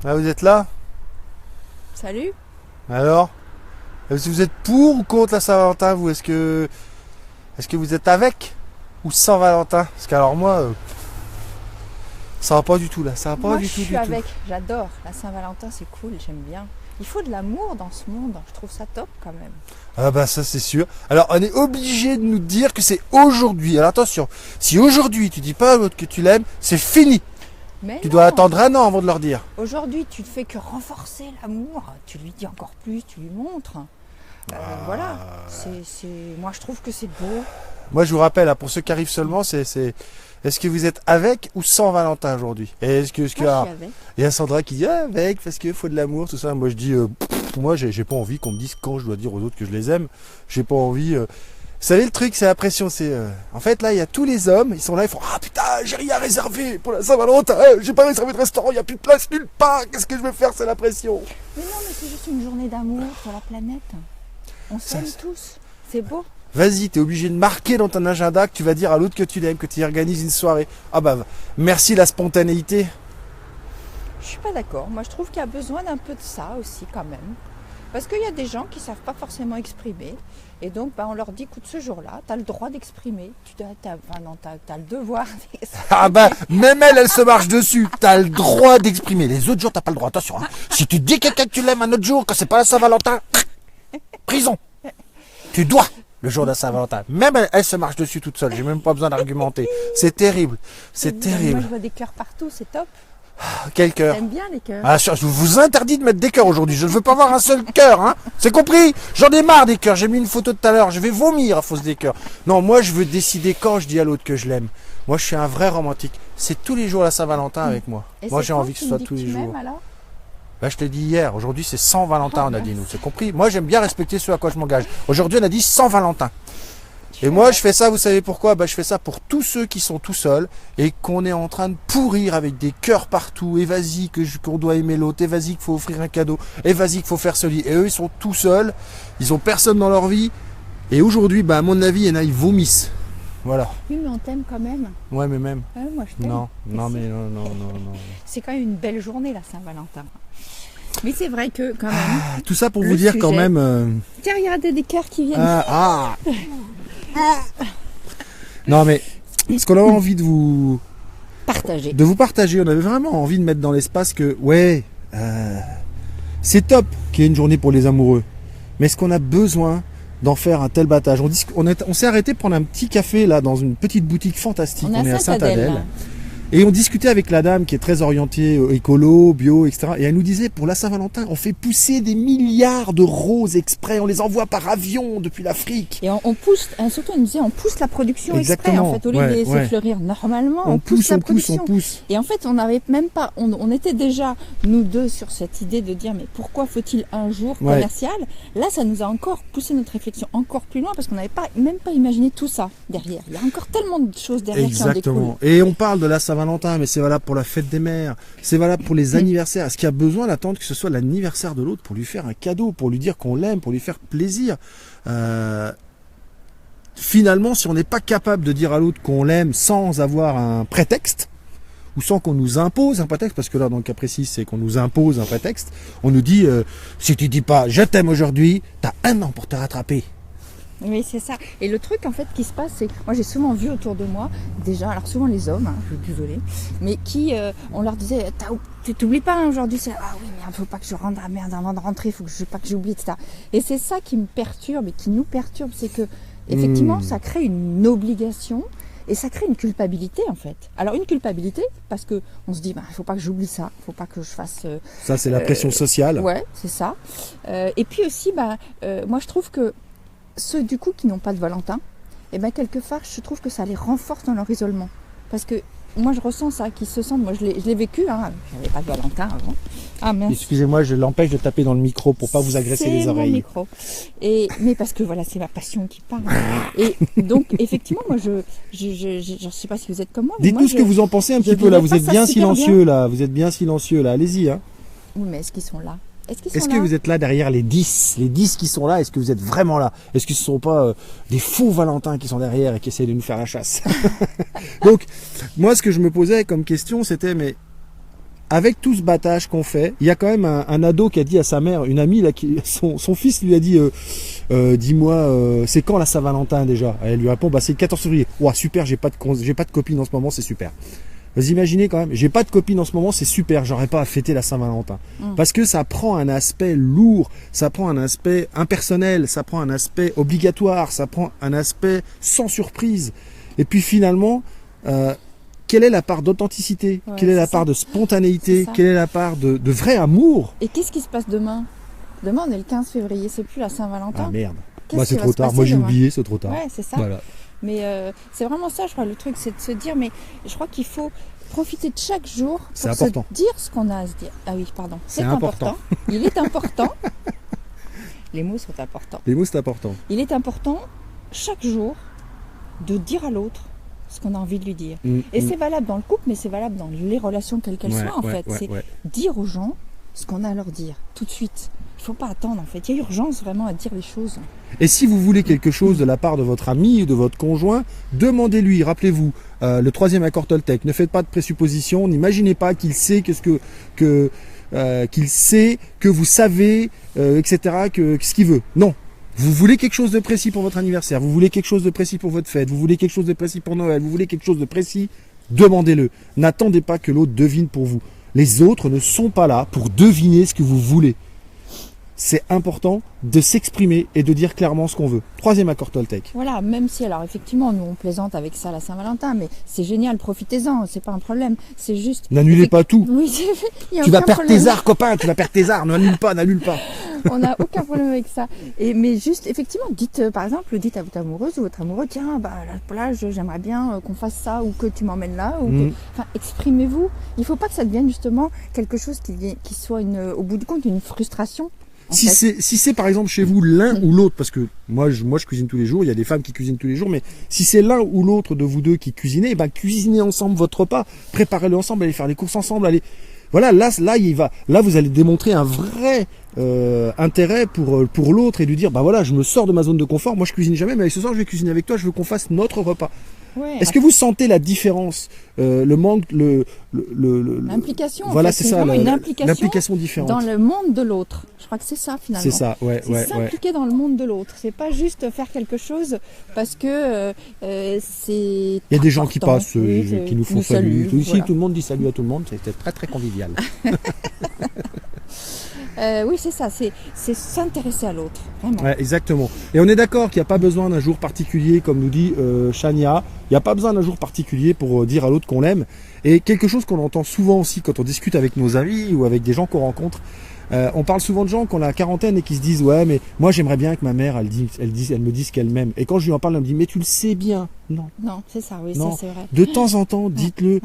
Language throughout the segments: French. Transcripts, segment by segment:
Ah, vous êtes là? Salut. Alors? Est-ce que vous êtes pour ou contre la Saint-Valentin, vous? Est-ce que vous êtes avec ou sans Valentin? Parce qu'alors moi, ça va pas du tout là, ça va pas Moi, du je tout suis du tout. avec. J'adore. La Saint-Valentin, c'est cool, j'aime bien. Il faut de l'amour dans ce monde. Je trouve ça top quand même. Ah bah ça c'est sûr. Alors on est obligé de nous dire que c'est aujourd'hui. Alors attention, si aujourd'hui tu dis pas à l'autre que tu l'aimes, c'est fini. Mais Tu non. dois attendre un an avant de leur dire. Aujourd'hui, tu ne fais que renforcer l'amour. Tu lui dis encore plus, tu lui montres. Voilà. Moi, je trouve que c'est beau. Moi je vous rappelle, hein, pour ceux qui arrivent seulement, est-ce que vous êtes avec ou sans Valentin aujourd'hui? Et est-ce que Moi, je suis avec. il y a Sandra qui dit avec parce qu'il faut de l'amour, tout ça. Moi je dis moi j'ai pas envie qu'on me dise quand je dois dire aux autres que je les aime. J'ai pas envie. Vous savez le truc, c'est la pression. En fait là il y a tous les hommes, ils sont là, ils font ah putain j'ai rien réservé pour la Saint-Valentin. J'ai pas réservé de restaurant, il y a plus de place nulle part. Qu'est-ce que je vais faire? C'est la pression. Mais non, mais c'est juste une journée d'amour pour la planète. On s'aime Ça- tous. C'est beau. Vas-y, t'es obligé de marquer dans ton agenda que tu vas dire à l'autre que tu l'aimes, que tu y organises une soirée. Ah bah merci la spontanéité. Je suis pas d'accord. Moi, je trouve qu'il y a besoin d'un peu de ça aussi, quand même. Parce qu'il y a des gens qui savent pas forcément exprimer. Et donc, on leur dit, écoute, ce jour-là, tu as le droit d'exprimer. T'as le devoir d'exprimer. Ah bah, même elle se marche dessus. T'as le droit d'exprimer. Les autres jours, t'as pas le droit. Attention, hein. Si tu dis à quelqu'un que tu l'aimes un autre jour, quand c'est pas la Saint-Valentin, prison. Tu dois, le jour de la Saint-Valentin. Même elle se marche dessus toute seule. J'ai même pas besoin d'argumenter. C'est terrible. C'est Moi, terrible. je vois des cœurs partout, c'est top. Quel cœur. T'aimes bien les cœurs. Ah, je vous interdis de mettre des cœurs aujourd'hui. Je ne veux pas voir un seul cœur, hein. C'est compris? J'en ai marre des cœurs. J'ai mis une photo tout à l'heure. Je vais vomir à cause des cœurs. Non, moi, je veux décider quand je dis à l'autre que je l'aime. Moi, je suis un vrai romantique. C'est tous les jours la Saint-Valentin avec moi. Et Moi, c'est j'ai quand envie que tu ce me soit dis tous que les tu jours. m'aimes, alors Bah, je te dis hier. Aujourd'hui, c'est sans Valentin, on a dit nous. C'est compris? Moi, j'aime bien respecter ce à quoi je m'engage. Aujourd'hui, on a dit sans Valentin. Et moi, je fais ça, vous savez pourquoi? Bah, je fais ça pour tous ceux qui sont tout seuls et qu'on est en train de pourrir avec des cœurs partout. Et vas-y, qu'on doit aimer l'autre. Et vas-y, qu'il faut offrir un cadeau. Et vas-y, qu'il faut faire ce lit. Et eux, ils sont tout seuls. Ils ont personne dans leur vie. Et aujourd'hui, bah, à mon avis, il y en a, ils vomissent. Voilà. Oui, mais on t'aime quand même. Ouais, mais même. Ouais, moi, je t'aime. Non, non, si. mais non. C'est quand même une belle journée, la Saint-Valentin. Mais c'est vrai que, quand même. Tout ça pour Le vous dire sujet. quand même. Tiens, regardez des cœurs qui viennent. Non, mais ce qu'on avait envie de vous Partager. partager, on avait vraiment envie de mettre dans l'espace que, ouais, c'est top qu'il y ait une journée pour les amoureux. Mais est-ce qu'on a besoin d'en faire un tel battage? On s'est arrêté prendre un petit café là dans une petite boutique fantastique. On est à Saint-Adèle. là. Et on discutait avec la dame qui est très orientée écolo, bio, etc. Et elle nous disait, pour la Saint-Valentin, on fait pousser des milliards de roses exprès. On les envoie par avion depuis l'Afrique. Et on pousse, surtout on nous disait, on pousse la production exprès, Exactement. en fait, au lieu de les laisser fleurir normalement, on pousse la production. on pousse. Et en fait, on n'avait même pas, on était déjà, nous deux, sur cette idée de dire, mais pourquoi faut-il un jour commercial? Là, ça nous a encore poussé notre réflexion encore plus loin, parce qu'on n'avait même pas imaginé tout ça derrière. Il y a encore tellement de choses derrière qui en Exactement. découlent. Et on parle de la Saint-Valentin, mais c'est valable pour la fête des mères, c'est valable pour les anniversaires. Est-ce qu'il y a besoin d'attendre que ce soit l'anniversaire de l'autre pour lui faire un cadeau, pour lui dire qu'on l'aime, pour lui faire plaisir? Finalement, si on n'est pas capable de dire à l'autre qu'on l'aime sans avoir un prétexte, ou sans qu'on nous impose un prétexte, parce que là, dans le cas précis, c'est qu'on nous impose un prétexte, on nous dit, si tu dis pas je t'aime aujourd'hui, t'as un an pour te rattraper. Oui, c'est ça. Et le truc, en fait, qui se passe, c'est que moi, j'ai souvent vu autour de moi, déjà, alors souvent les hommes, je suis désolée, mais qui, on leur disait, tu t'oublies pas hein, aujourd'hui, c'est, ah oui, merde, faut pas que je rentre, ah merde, avant de rentrer, faut pas que j'oublie, etc. Et c'est ça qui me perturbe et qui nous perturbe, c'est que, effectivement, ça crée une obligation et ça crée une culpabilité, en fait. Alors, une culpabilité, parce que on se dit, il faut pas que j'oublie ça, faut pas que je fasse... Ça, c'est la pression sociale. Ouais, c'est ça. Et puis aussi, moi, je trouve que ceux du coup qui n'ont pas de Valentin, quelque part je trouve que ça les renforce dans leur isolement. Parce que moi je ressens ça, qu'ils se sentent, moi je l'ai vécu, hein, j'avais pas de Valentin avant. Ah mince. Excusez-moi, je l'empêche de taper dans le micro pour pas vous agresser les oreilles. Micro. Mais parce que voilà, c'est ma passion qui parle. Et donc effectivement, moi je sais pas si vous êtes comme moi. Dites-nous ce que vous en pensez un petit peu là, vous êtes bien silencieux là, allez-y hein. Oui, mais est-ce qu'ils sont là? Est-ce que vous êtes là derrière les 10 qui sont là? Est-ce que vous êtes vraiment là? Est-ce que ce ne sont pas des faux Valentins qui sont derrière et qui essayent de nous faire la chasse? Donc, moi, ce que je me posais comme question, c'était, mais avec tout ce battage qu'on fait, il y a quand même un ado qui a dit à sa mère, une amie, là, son fils lui a dit dis-moi, c'est quand la Saint-Valentin déjà? Elle lui répond, bah c'est le 14 février. Ouah, super, j'ai pas de copine en ce moment, c'est super. Vous imaginez quand même, j'ai pas de copine en ce moment, c'est super, j'aurais pas à fêter la Saint-Valentin. Parce que ça prend un aspect lourd, ça prend un aspect impersonnel, ça prend un aspect obligatoire, ça prend un aspect sans surprise. Et puis finalement, quelle est la part d'authenticité? Quelle est la part de spontanéité? Quelle est la part de vrai amour? Et qu'est-ce qui se passe demain? Demain, on est le 15 février, c'est plus la Saint-Valentin. Ah merde. Moi, c'est trop tard. Moi, j'ai oublié, c'est trop tard. Ouais, c'est ça. Voilà. Mais c'est vraiment ça, je crois. Le truc, c'est de se dire, mais je crois qu'il faut profiter de chaque jour pour se dire ce qu'on a à se dire. Ah oui, pardon. C'est important. Il est important. Les mots sont importants. Les mots, c'est important. Il est important, chaque jour, de dire à l'autre ce qu'on a envie de lui dire. Et c'est valable dans le couple, mais c'est valable dans les relations, quelles qu'elles soient, en fait. C'est dire aux gens ce qu'on a à leur dire, tout de suite. Il ne faut pas attendre, en fait. Il y a urgence vraiment à dire les choses. Et si vous voulez quelque chose de la part de votre ami ou de votre conjoint, demandez-lui. Rappelez-vous, le 3e accord Toltec. Ne faites pas de présuppositions. N'imaginez pas qu'il sait qu'il sait que vous savez, etc., ce qu'il veut. Non. Vous voulez quelque chose de précis pour votre anniversaire. Vous voulez quelque chose de précis pour votre fête. Vous voulez quelque chose de précis pour Noël. Vous voulez quelque chose de précis. Demandez-le. N'attendez pas que l'autre devine pour vous. Les autres ne sont pas là pour deviner ce que vous voulez. C'est important de s'exprimer et de dire clairement ce qu'on veut. 3e accord Toltec. Voilà, même si, alors effectivement, nous on plaisante avec ça la Saint-Valentin, mais c'est génial, profitez-en, c'est pas un problème. C'est juste... N'annulez pas tout. Oui, tu vas perdre tes arts, copain, tu vas perdre tes arts, n'annule pas. On n'a aucun problème avec ça. Mais juste, effectivement, dites, par exemple, dites à votre amoureuse ou votre amoureux, tiens, bah, à la plage, j'aimerais bien qu'on fasse ça, ou que tu m'emmènes là, enfin, exprimez-vous. Il ne faut pas que ça devienne justement quelque chose qui soit au bout du compte une frustration. Si c'est par exemple chez vous l'un ou l'autre, parce que moi je cuisine tous les jours, il y a des femmes qui cuisinent tous les jours, mais si c'est l'un ou l'autre de vous deux qui cuisinez, cuisinez ensemble votre repas, préparez-le ensemble, allez faire les courses ensemble, allez. Voilà, là vous allez démontrer un vrai intérêt pour l'autre et lui dire, bah voilà, je me sors de ma zone de confort, moi je cuisine jamais, mais ce soir je vais cuisiner avec toi, je veux qu'on fasse notre repas. Ouais, est-ce que vous sentez la différence, le manque, l'implication? Voilà, c'est ça, l'implication différente dans le monde de l'autre. Je crois que c'est ça finalement. C'est ça, c'est s'impliquer dans le monde de l'autre. C'est pas juste faire quelque chose parce que c'est. Il y a des gens qui passent, qui nous font salut. Ici, voilà. Tout le monde dit salut à tout le monde. C'était très très convivial. Oui, c'est ça, c'est s'intéresser à l'autre, vraiment. Ouais, exactement. Et on est d'accord qu'il n'y a pas besoin d'un jour particulier, comme nous dit Chania. Il n'y a pas besoin d'un jour particulier pour dire à l'autre qu'on l'aime. Et quelque chose qu'on entend souvent aussi quand on discute avec nos amis ou avec des gens qu'on rencontre. On parle souvent de gens qui ont la quarantaine et qui se disent ouais, mais moi j'aimerais bien que ma mère elle me dise qu'elle m'aime. Et quand je lui en parle, elle me dit mais tu le sais bien. Non, c'est ça, oui, non. Ça, c'est vrai. De temps en temps, dites-le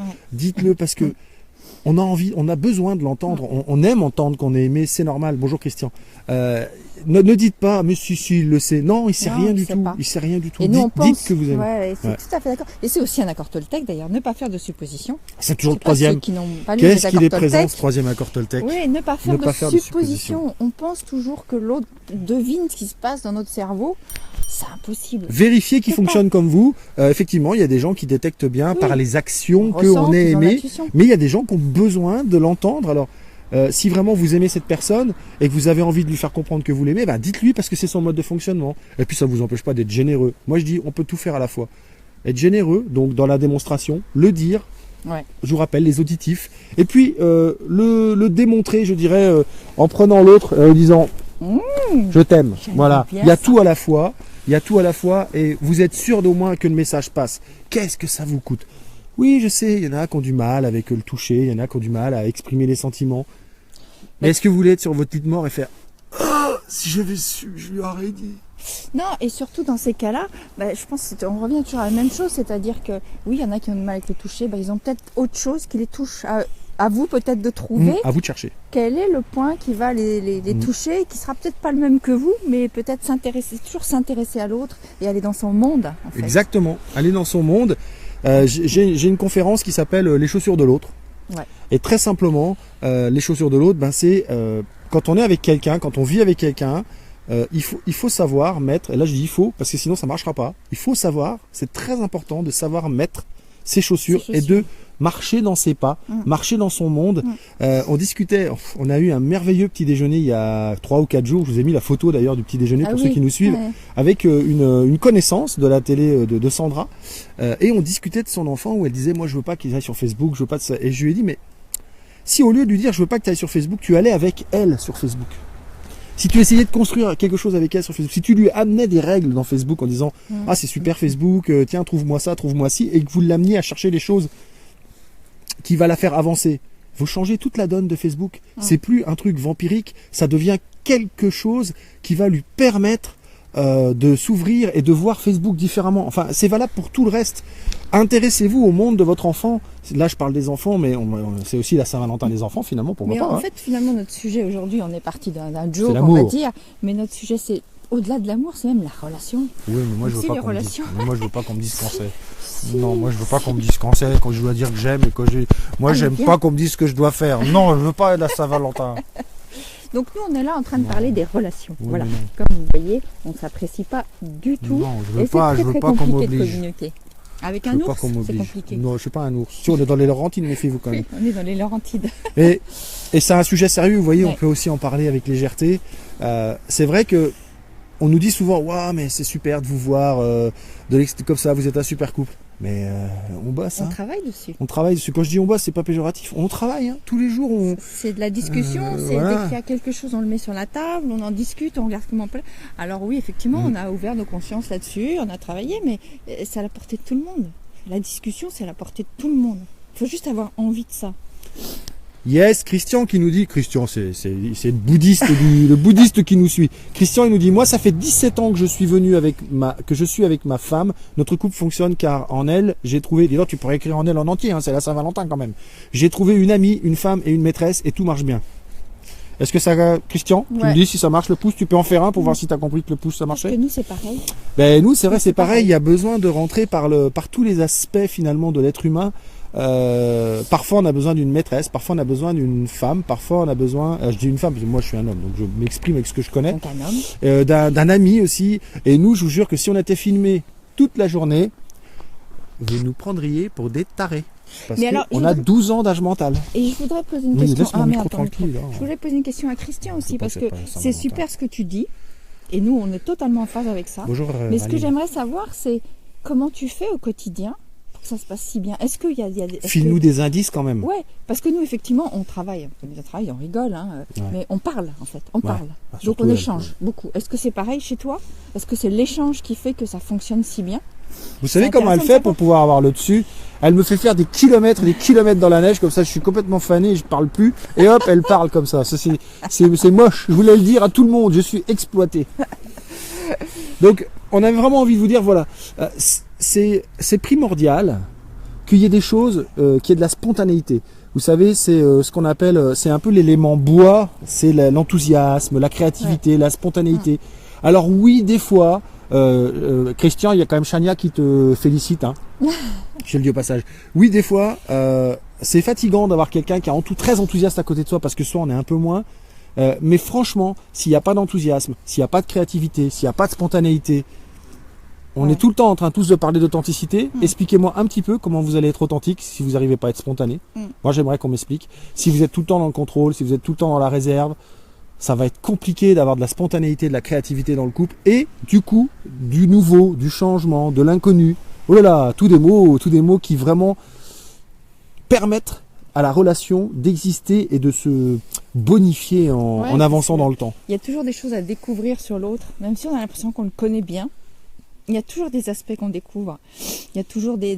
parce que on a besoin de l'entendre. On aime entendre qu'on est aimé, c'est normal. Bonjour Christian. Ne dites pas, mais si, il le sait. Non, il sait rien du tout. Il sait rien du tout. Et nous, dites que vous aimez. Ouais, c'est tout à fait d'accord. Et c'est aussi un accord Toltec d'ailleurs. Ne pas faire de suppositions. C'est toujours le 3e. Qu'est-ce qu'il est présent, ce 3e accord Toltec? Oui, ne pas faire de suppositions. On pense toujours que l'autre devine ce qui se passe dans notre cerveau. C'est impossible. Vérifiez qu'il fonctionne comme vous. Effectivement, il y a des gens qui détectent bien par les actions qu'on est aimé. Mais il y a des gens qui ont besoin de l'entendre. Alors, si vraiment vous aimez cette personne et que vous avez envie de lui faire comprendre que vous l'aimez, dites-lui parce que c'est son mode de fonctionnement. Et puis ça ne vous empêche pas d'être généreux. Moi je dis, on peut tout faire à la fois. Être généreux, donc dans la démonstration, le dire, je vous rappelle, les auditifs. Et puis le démontrer, je dirais, en prenant l'autre, en disant, je t'aime. Voilà, il y a tout à la fois. Il y a tout à la fois et vous êtes sûr d'au moins que le message passe. Qu'est-ce que ça vous coûte? Oui, je sais, il y en a qui ont du mal avec le toucher, il y en a qui ont du mal à exprimer les sentiments. Mais est-ce que vous voulez être sur votre lit de mort et faire « Ah, si j'avais su, je lui aurais dit ». Non, et surtout dans ces cas-là, je pense qu'on revient toujours à la même chose, c'est-à-dire que oui, il y en a qui ont du mal avec le toucher, ils ont peut-être autre chose qui les touche à vous peut-être de trouver. À vous de chercher. Quel est le point qui va les toucher, qui sera peut-être pas le même que vous, mais peut-être toujours s'intéresser à l'autre et aller dans son monde. En fait. Exactement, aller dans son monde. J'ai une conférence qui s'appelle les chaussures de l'autre. Ouais. Et très simplement, les chaussures de l'autre, c'est quand on est avec quelqu'un, quand on vit avec quelqu'un, il faut savoir mettre, et là je dis il faut, parce que sinon ça ne marchera pas, il faut savoir, c'est très important de savoir mettre ses chaussures et marcher dans ses pas, marcher dans son monde. On discutait, on a eu un merveilleux petit déjeuner il y a 3 ou 4 jours. Je vous ai mis la photo d'ailleurs du petit déjeuner pour ceux qui nous suivent, avec une connaissance de la télé de Sandra. Et on discutait de son enfant où elle disait, moi je veux pas qu'il aille sur Facebook, je veux pas de ça. Et je lui ai dit, mais si au lieu de lui dire je veux pas que tu ailles sur Facebook, tu allais avec elle sur Facebook. Si tu essayais de construire quelque chose avec elle sur Facebook, si tu lui amenais des règles dans Facebook en disant ah c'est super Facebook, tiens trouve-moi ça, trouve-moi ci, et que vous l'ameniez à chercher les choses qui va la faire avancer, vous changez toute la donne de Facebook. C'est plus un truc vampirique, ça devient quelque chose qui va lui permettre de s'ouvrir et de voir Facebook différemment. Enfin, c'est valable pour tout le reste. Intéressez-vous au monde de votre enfant. Là, je parle des enfants, mais c'est aussi la Saint-Valentin des enfants, finalement, pourquoi pas. Mais en fait, finalement, notre sujet aujourd'hui, on est parti d'un joke, on va dire, mais notre sujet, c'est au-delà de l'amour, c'est même la relation. Oui, mais moi, je veux pas qu'on me dise. Moi, je veux pas qu'on me dise quand c'est. Non, moi, je veux pas qu'on me dise quand c'est, quand je dois dire que j'aime et que j'ai. Moi, j'aime pas qu'on me dise ce que je dois faire. Non, je veux pas la Saint-Valentin. Donc nous, on est là en train de parler des relations. Oui, voilà. Comme vous voyez, on ne s'apprécie pas du tout. Non, je veux pas, je veux pas qu'on m'oblige. Avec un ours, c'est compliqué. Non, je suis pas un ours. Si on est dans les Laurentides, méfiez-vous quand même. Oui, on est dans les Laurentides. Et c'est un sujet sérieux, vous voyez, on peut aussi en parler avec légèreté. C'est vrai que on nous dit souvent, waouh, mais c'est super de vous voir comme ça, vous êtes un super couple. Mais on bosse. On travaille dessus. On travaille dessus. Quand je dis on bosse, c'est pas péjoratif. On travaille, hein. Tous les jours. C'est de la discussion. Dès qu'il y a quelque chose, on le met sur la table, on en discute, on regarde comment on peut. Alors oui, effectivement, on a ouvert nos consciences là-dessus, on a travaillé, mais c'est à la portée de tout le monde. La discussion, c'est à la portée de tout le monde. Il faut juste avoir envie de ça. Yes, Christian qui nous dit, Christian c'est le bouddhiste, le bouddhiste qui nous suit. Christian il nous dit, moi ça fait 17 ans que je suis venu avec ma femme, notre couple fonctionne car en elle, j'ai trouvé, dis donc tu pourrais écrire en elle en entier, hein, c'est la Saint-Valentin quand même. J'ai trouvé une amie, une femme et une maîtresse et tout marche bien. Est-ce que ça, Christian, tu me dis si ça marche le pouce, tu peux en faire un pour voir si tu as compris que le pouce ça marchait? Parce que nous c'est pareil. Ben nous c'est vrai c'est pareil, il y a besoin de rentrer par tous les aspects finalement de l'être humain. Parfois on a besoin d'une maîtresse, parfois on a besoin d'une femme, parfois on a besoin, je dis une femme parce que moi je suis un homme donc je m'exprime avec ce que je connais, donc un homme. D'un ami aussi, et nous je vous jure que si on était filmé toute la journée, vous nous prendriez pour des tarés. Parce qu'on a 12 ans d'âge mental. Et je voudrais poser une question. Tranquille, je voulais poser une question à Christian aussi parce que c'est super ce que tu dis et nous on est totalement en phase avec ça. Bonjour, mais ce que j'aimerais savoir c'est comment tu fais au quotidien ça se passe si bien. Est-ce qu'il y a File-nous des indices quand même. Ouais, parce que nous effectivement on travaille, on rigole, hein, mais on parle en fait, on parle. Donc on échange beaucoup. Est-ce que c'est pareil chez toi? Est-ce que c'est l'échange qui fait que ça fonctionne si bien? Vous savez comment elle fait pour pouvoir avoir le dessus? Elle me fait faire des kilomètres dans la neige, comme ça je suis complètement fané, je parle plus, et hop, elle parle comme ça. C'est moche, je voulais le dire à tout le monde, je suis exploité. Donc on avait vraiment envie de vous dire, voilà, c'est primordial qu'il y ait des choses, qu'il y ait de la spontanéité. Vous savez, c'est ce qu'on appelle, c'est un peu l'élément bois, c'est l'enthousiasme, la créativité, la spontanéité. Alors oui, des fois, Christian, il y a quand même Chania qui te félicite, hein. Je le dis au passage. Oui, des fois, c'est fatigant d'avoir quelqu'un qui est très enthousiaste à côté de soi parce que soit on est un peu moins. Mais franchement, s'il n'y a pas d'enthousiasme, s'il n'y a pas de créativité, s'il n'y a pas de spontanéité, on est tout le temps en train tous de parler d'authenticité. Expliquez-moi un petit peu comment vous allez être authentique si vous n'arrivez pas à être spontané. Moi, j'aimerais qu'on m'explique. Si vous êtes tout le temps dans le contrôle, si vous êtes tout le temps dans la réserve, ça va être compliqué d'avoir de la spontanéité, de la créativité dans le couple et du coup, du nouveau, du changement, de l'inconnu. Oh là là, tous des mots qui vraiment permettent à la relation d'exister et de se bonifier en avançant dans le temps. Il y a toujours des choses à découvrir sur l'autre, même si on a l'impression qu'on le connaît bien. Il y a toujours des aspects qu'on découvre. Il y a toujours des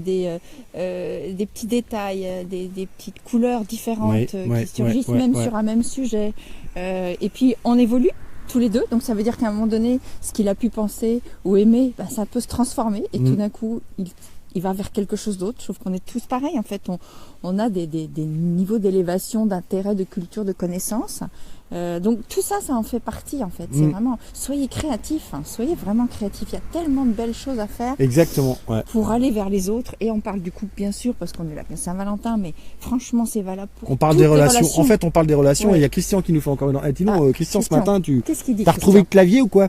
petits détails, des petites couleurs différentes qui surgissent sur un même sujet. Et puis on évolue tous les deux, donc ça veut dire qu'à un moment donné, ce qu'il a pu penser ou aimer, ça peut se transformer et tout d'un coup, il va vers quelque chose d'autre. Je trouve qu'on est tous pareils en fait. On a des niveaux d'élévation, d'intérêt, de culture, de connaissances. Donc tout ça, ça en fait partie en fait. C'est vraiment, soyez créatifs, soyez vraiment créatifs. Il y a tellement de belles choses à faire. Exactement. Ouais. Pour aller vers les autres. Et on parle du couple bien sûr parce qu'on est là pour Saint-Valentin, mais franchement c'est valable pour. On parle des relations. En fait, on parle des relations. Et il y a Christian qui nous fait encore une. Dis-nous, Christian, ce matin, qu'est-ce qu'il dit, t'as retrouvé le clavier ou quoi?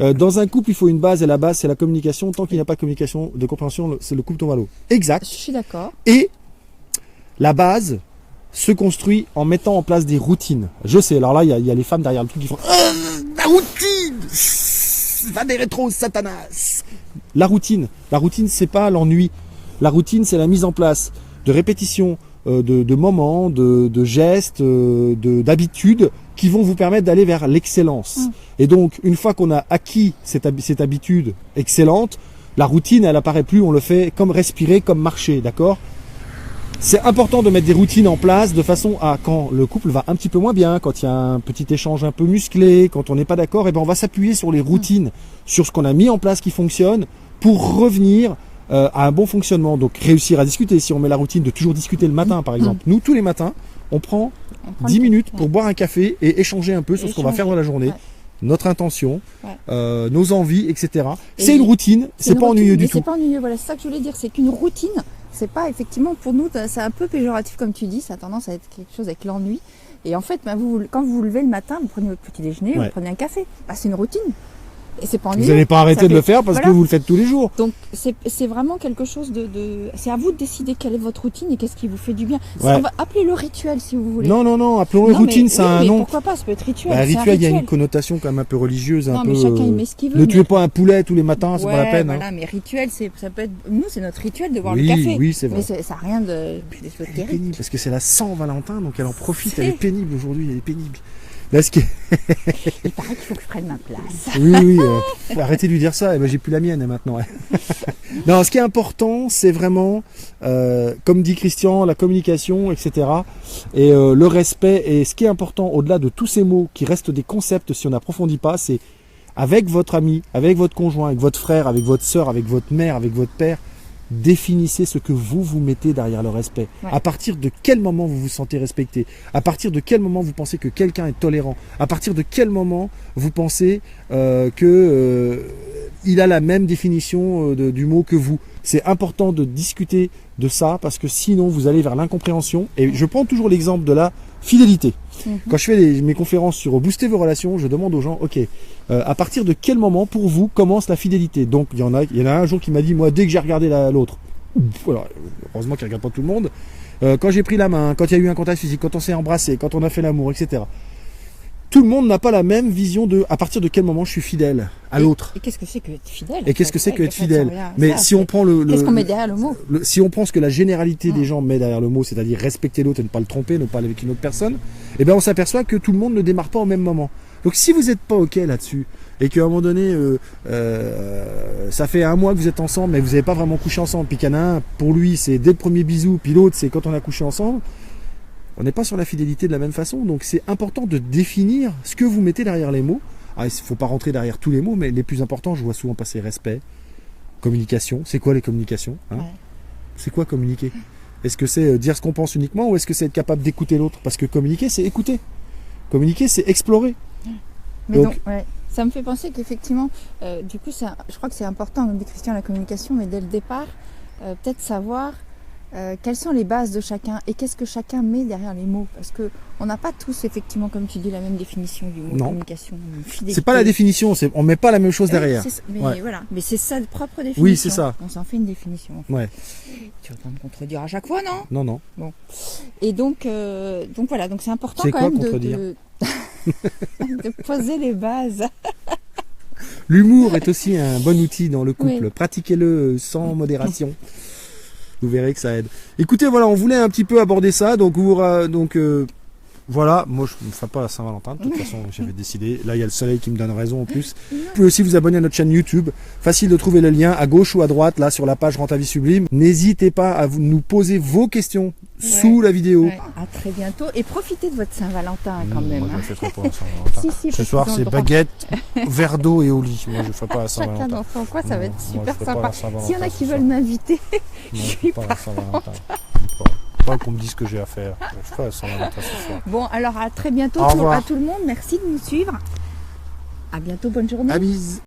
Dans un couple, il faut une base et la base, c'est la communication. Tant qu'il n'y a pas de communication, de compréhension, c'est le couple tombe à l'eau. Exact. Je suis d'accord. Et La base se construit en mettant en place des routines. Je sais, alors là, il y a les femmes derrière le truc qui font la routine, va des rétros, Satanas. La routine, c'est pas l'ennui. La routine, c'est la mise en place de répétitions, de moments, de gestes, d'habitudes qui vont vous permettre d'aller vers l'excellence. Et donc, une fois qu'on a acquis cette habitude excellente, la routine, elle apparaît plus, on le fait comme respirer, comme marcher, d'accord ? C'est important de mettre des routines en place de façon à, quand le couple va un petit peu moins bien, quand il y a un petit échange un peu musclé, quand on n'est pas d'accord, et ben on va s'appuyer sur les routines, sur ce qu'on a mis en place qui fonctionne pour revenir à un bon fonctionnement. Donc réussir à discuter, si on met la routine de toujours discuter le matin par exemple. Nous, tous les matins, on prend 10 minutes pour boire un café et échanger un peu sur ce qu'on va faire dans la journée. Notre intention, nos envies, etc. C'est une routine, c'est pas ennuyeux du tout. C'est pas ennuyeux, voilà, c'est ça que je voulais dire, c'est qu'une routine, c'est pas effectivement pour nous, c'est un peu péjoratif comme tu dis, ça a tendance à être quelque chose avec l'ennui. Et en fait, quand vous vous levez le matin, vous prenez votre petit déjeuner, vous prenez un café, c'est une routine. Et c'est pas ennuyeux. Vous n'allez pas arrêter de le faire parce que vous le faites tous les jours. Donc c'est vraiment quelque chose c'est à vous de décider quelle est votre routine et qu'est-ce qui vous fait du bien. Appelez-le rituel si vous voulez. Non, appelons-le routine, c'est un nom. Pourquoi pas, ça peut être rituel. Rituel, il y a une connotation quand même un peu religieuse. Non, mais chacun il met ce qu'il veut. Ne tuez pas un poulet tous les matins, c'est pas la peine. Voilà, mais rituel, ça peut être. Nous, c'est notre rituel de boire le café. Oui, c'est vrai. Mais ça n'a rien de pénible. Parce que c'est la Saint-Valentin, donc elle en profite. Elle est pénible aujourd'hui, elle est pénible. Là, il paraît qu'il faut que je prenne ma place. Oui, arrêtez de lui dire ça, j'ai plus la mienne maintenant. Non, ce qui est important, c'est vraiment, comme dit Christian, la communication, etc. Et le respect. Et ce qui est important, au-delà de tous ces mots qui restent des concepts, si on n'approfondit pas, c'est avec votre ami, avec votre conjoint, avec votre frère, avec votre soeur, avec votre mère, avec votre père, définissez ce que vous mettez derrière le respect. À partir de quel moment vous vous sentez respecté? À partir de quel moment vous pensez que quelqu'un est tolérant? À partir de quel moment vous pensez que il a la même définition du mot que vous? C'est important de discuter de ça parce que sinon vous allez vers l'incompréhension. Et je prends toujours l'exemple de la fidélité. Quand je fais mes conférences sur booster vos relations, je demande aux gens, ok, à partir de quel moment pour vous commence la fidélité? Donc il y en a un jour qui m'a dit, moi dès que j'ai regardé l'autre, alors, heureusement qu'il ne regarde pas tout le monde, quand j'ai pris la main, quand il y a eu un contact physique, quand on s'est embrassé, quand on a fait l'amour, etc. Tout le monde n'a pas la même vision de à partir de quel moment je suis fidèle à l'autre. Et qu'est-ce que c'est que être fidèle? Et qu'est-ce que c'est que être fidèle? Mais si on prend qu'est-ce qu'on met derrière le mot? Si on prend ce que la généralité des gens met derrière le mot, c'est-à-dire respecter l'autre et ne pas le tromper, ne pas aller avec une autre personne, eh bien on s'aperçoit que tout le monde ne démarre pas au même moment. Donc si vous n'êtes pas ok là-dessus et qu'à un moment donné, ça fait un mois que vous êtes ensemble, mais vous n'avez pas vraiment couché ensemble, puis qu'il y en a un, pour lui c'est dès le premier bisou, puis l'autre c'est quand on a couché ensemble. On n'est pas sur la fidélité de la même façon, donc c'est important de définir ce que vous mettez derrière les mots. Il ne faut pas rentrer derrière tous les mots, mais les plus importants, je vois souvent passer respect, communication. C'est quoi les communications, C'est quoi communiquer? Est-ce que c'est dire ce qu'on pense uniquement ou est-ce que c'est être capable d'écouter l'autre? Parce que communiquer, c'est écouter. Communiquer, c'est explorer. Mais donc ça me fait penser qu'effectivement, du coup, je crois que c'est important, comme dit Christian, la communication, mais dès le départ, peut-être savoir quelles sont les bases de chacun et qu'est-ce que chacun met derrière les mots, parce que on n'a pas tous effectivement, comme tu dis, la même définition du mot communication, fidélité. C'est pas la définition, on met pas la même chose derrière. Mais c'est ça la propre définition. Oui, c'est ça. On s'en fait une définition. Ouais. Tu vas pas me contredire à chaque fois, non? Non. Bon. Et donc voilà, donc c'est important quand même de poser les bases. L'humour est aussi un bon outil dans le couple. Pratiquez-le sans modération. Vous verrez que ça aide. Écoutez, voilà, on voulait un petit peu aborder ça, donc voilà, moi je ne ferai pas la Saint-Valentin, de toute façon j'avais décidé. Là il y a le soleil qui me donne raison en plus. Vous pouvez aussi vous abonner à notre chaîne YouTube, facile de trouver le lien à gauche ou à droite, là sur la page Rends ta vie sublime. N'hésitez pas à nous poser vos questions sous la vidéo. À très bientôt et profitez de votre Saint-Valentin quand même. Moi je ne ferai pas la Saint-Valentin. Ce soir c'est baguette, verre d'eau et au lit. Moi je ne ferai pas la Saint-Valentin. Chacun d'enfant quoi, ça va être super sympa. S'il y en a qui veulent m'inviter, je suis pas la Saint-Valentin. Pas qu'on me dise ce que j'ai à faire. Je ferai la Saint-Valentin ce soir. Bon, alors à très bientôt à tout le monde. Merci de nous suivre. À bientôt, bonne journée. À bise.